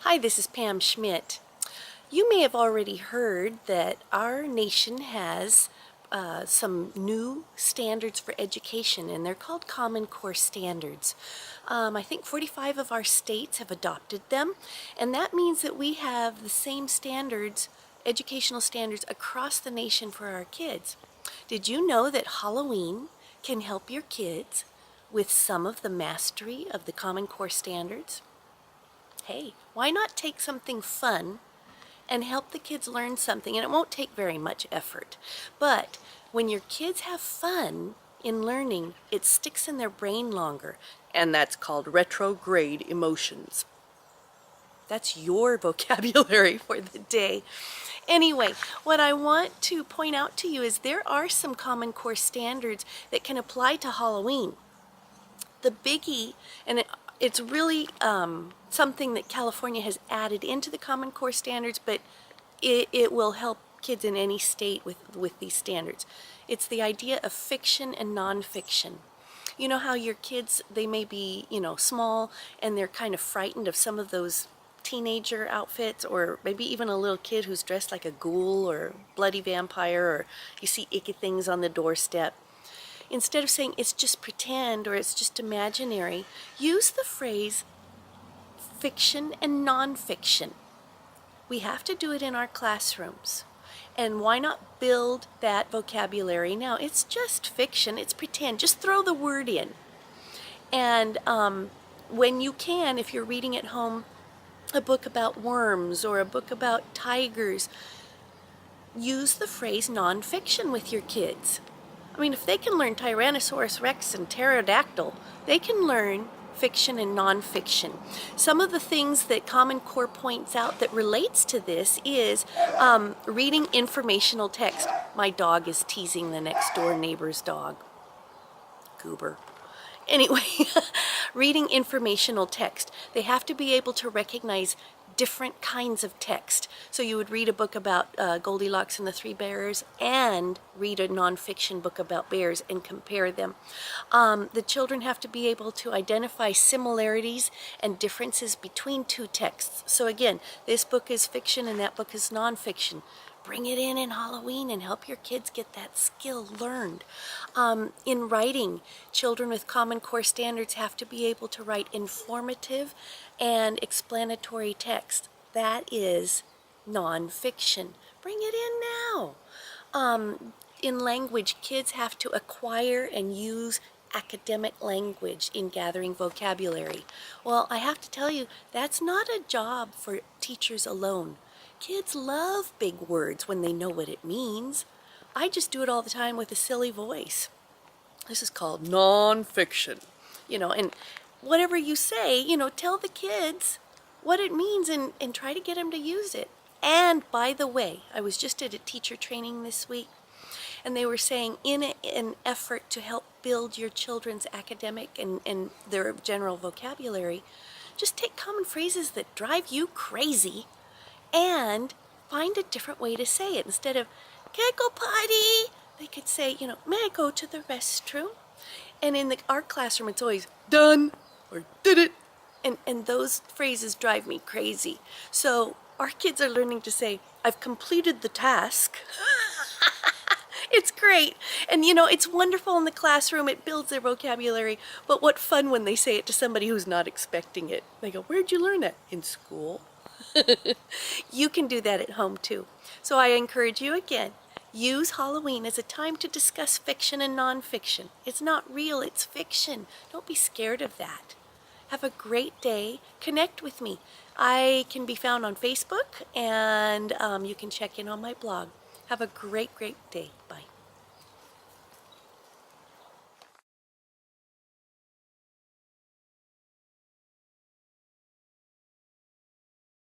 Hi, this is Pam Schmidt. You may have already heard that our nation has some new standards for education, and they're called Common Core standards. I think 45 of our states have adopted them, and that means that we have the same standards, educational standards, across the nation for our kids. Did you know that Halloween can help your kids with some of the mastery of the Common Core standards? Hey, why not take something fun and help the kids learn something? And it won't take very much effort. But when your kids have fun in learning, it sticks in their brain longer. And that's called retrograde emotions. That's your vocabulary for the day. Anyway, what I want to point out to you is there are some Common Core standards that can apply to Halloween. The biggie, and it's really something that California has added into the Common Core standards, but it will help kids in any state with these standards. It's the idea of fiction and nonfiction. You know how your kids, they may be, small, and they're kind of frightened of some of those teenager outfits, or maybe even a little kid who's dressed like a ghoul or bloody vampire, or you see icky things on the doorstep. Instead of saying it's just pretend or it's just imaginary, use the phrase fiction and nonfiction. We have to do it in our classrooms. And why not build that vocabulary now? It's just fiction, it's pretend. Just throw the word in. And when you can, if you're reading at home a book about worms or a book about tigers, use the phrase nonfiction with your kids. I mean, if they can learn Tyrannosaurus Rex and pterodactyl, they can learn fiction and nonfiction. Some of the things that Common Core points out that relates to this is reading informational text. My dog is teasing the next door neighbor's dog. Goober. Anyway, reading informational text. They have to be able to recognize different kinds of text. So you would read a book about Goldilocks and the Three Bears and read a nonfiction book about bears and compare them. The children have to be able to identify similarities and differences between two texts. So again, this book is fiction and that book is nonfiction. Bring it in Halloween and help your kids get that skill learned. In writing, children with Common Core standards have to be able to write informative and explanatory text. That is nonfiction. Bring it in now. In language, kids have to acquire and use academic language in gathering vocabulary. Well, I have to tell you, that's not a job for teachers alone. Kids love big words when they know what it means. I just do it all the time with a silly voice. This is called nonfiction. And whatever you say, tell the kids what it means and try to get them to use it. And by the way, I was just at a teacher training this week, and they were saying in an effort to help build your children's academic and their general vocabulary, just take common phrases that drive you crazy and find a different way to say it. Instead of, can I go potty? They could say, may I go to the restroom? And in our classroom, it's always done or did it. And those phrases drive me crazy. So our kids are learning to say, I've completed the task. It's great. And it's wonderful in the classroom. It builds their vocabulary. But what fun when they say it to somebody who's not expecting it. They go, where'd you learn that? In school. You can do that at home too. So I encourage you again, use Halloween as a time to discuss fiction and nonfiction. It's not real, it's fiction. Don't be scared of that. Have a great day. Connect with me. I can be found on Facebook, and you can check in on my blog. Have a great, great day. Bye.